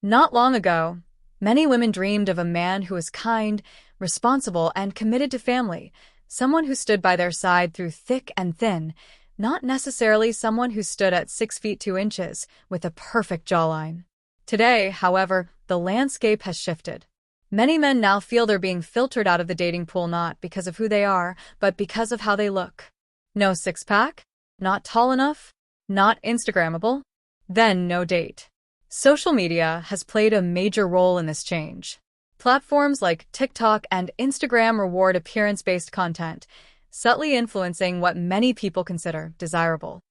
Not long ago, many women dreamed of a man who was kind, responsible, and committed to family, someone who stood by their side through thick and thin, not necessarily someone who stood at 6 feet 2 inches with a perfect jawline. Today, however, the landscape has shifted. Many men now feel they're being filtered out of the dating pool not because of who they are, but because of how they look. No six-pack? Not tall enough? Not Instagrammable? Then no date. Social media has played a major role in this change. Platforms like TikTok and Instagram reward appearance-based content, subtly influencing what many people consider desirable.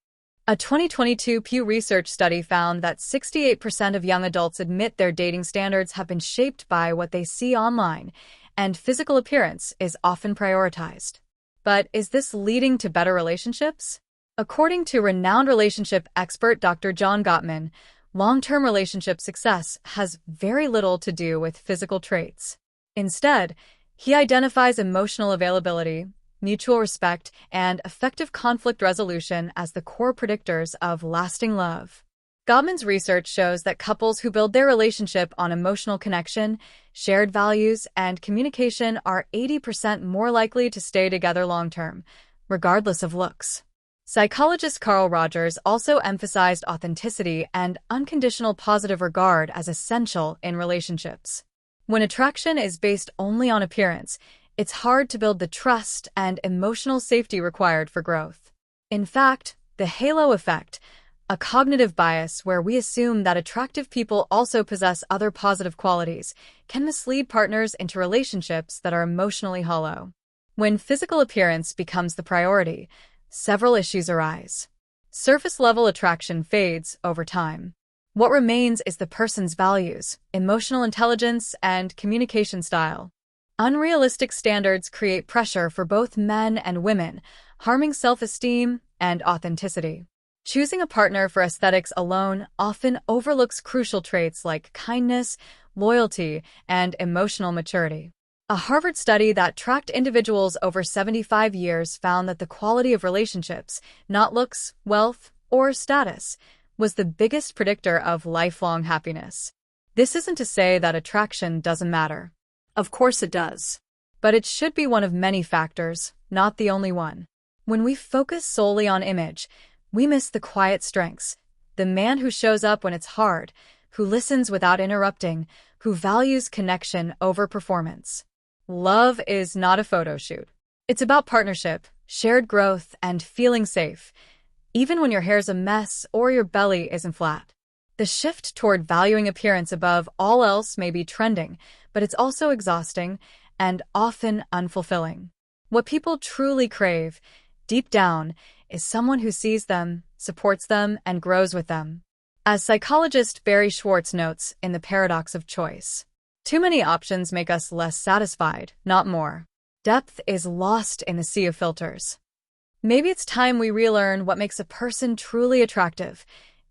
A 2022 Pew Research study found that 68% of young adults admit their dating standards have been shaped by what they see online, and physical appearance is often prioritized. But is this leading to better relationships? According to renowned relationship expert Dr. John Gottman, long-term relationship success has very little to do with physical traits. Instead, he identifies emotional availability, mutual respect, and effective conflict resolution as the core predictors of lasting love. Gottman's research shows that couples who build their relationship on emotional connection, shared values, and communication are 80% more likely to stay together long-term, regardless of looks. Psychologist Carl Rogers also emphasized authenticity and unconditional positive regard as essential in relationships. When attraction is based only on appearance, it's hard to build the trust and emotional safety required for growth. In fact, the halo effect, a cognitive bias where we assume that attractive people also possess other positive qualities, can mislead partners into relationships that are emotionally hollow. When physical appearance becomes the priority, several issues arise. Surface-level attraction fades over time. What remains is the person's values, emotional intelligence, and communication style. Unrealistic standards create pressure for both men and women, harming self-esteem and authenticity. Choosing a partner for aesthetics alone often overlooks crucial traits like kindness, loyalty, and emotional maturity. A Harvard study that tracked individuals over 75 years found that the quality of relationships, not looks, wealth, or status, was the biggest predictor of lifelong happiness. This isn't to say that attraction doesn't matter. Of course it does. But it should be one of many factors, not the only one. When we focus solely on image, we miss the quiet strengths, the man who shows up when it's hard, who listens without interrupting, who values connection over performance. Love is not a photo shoot. It's about partnership, shared growth, and feeling safe, even when your hair's a mess or your belly isn't flat. The shift toward valuing appearance above all else may be trending, but it's also exhausting and often unfulfilling. What people truly crave, deep down, is someone who sees them, supports them, and grows with them. As psychologist Barry Schwartz notes in The Paradox of Choice, too many options make us less satisfied, not more. Depth is lost in the sea of filters. Maybe it's time we relearn what makes a person truly attractive: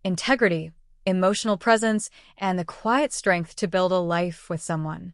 integrity, emotional presence, and the quiet strength to build a life with someone.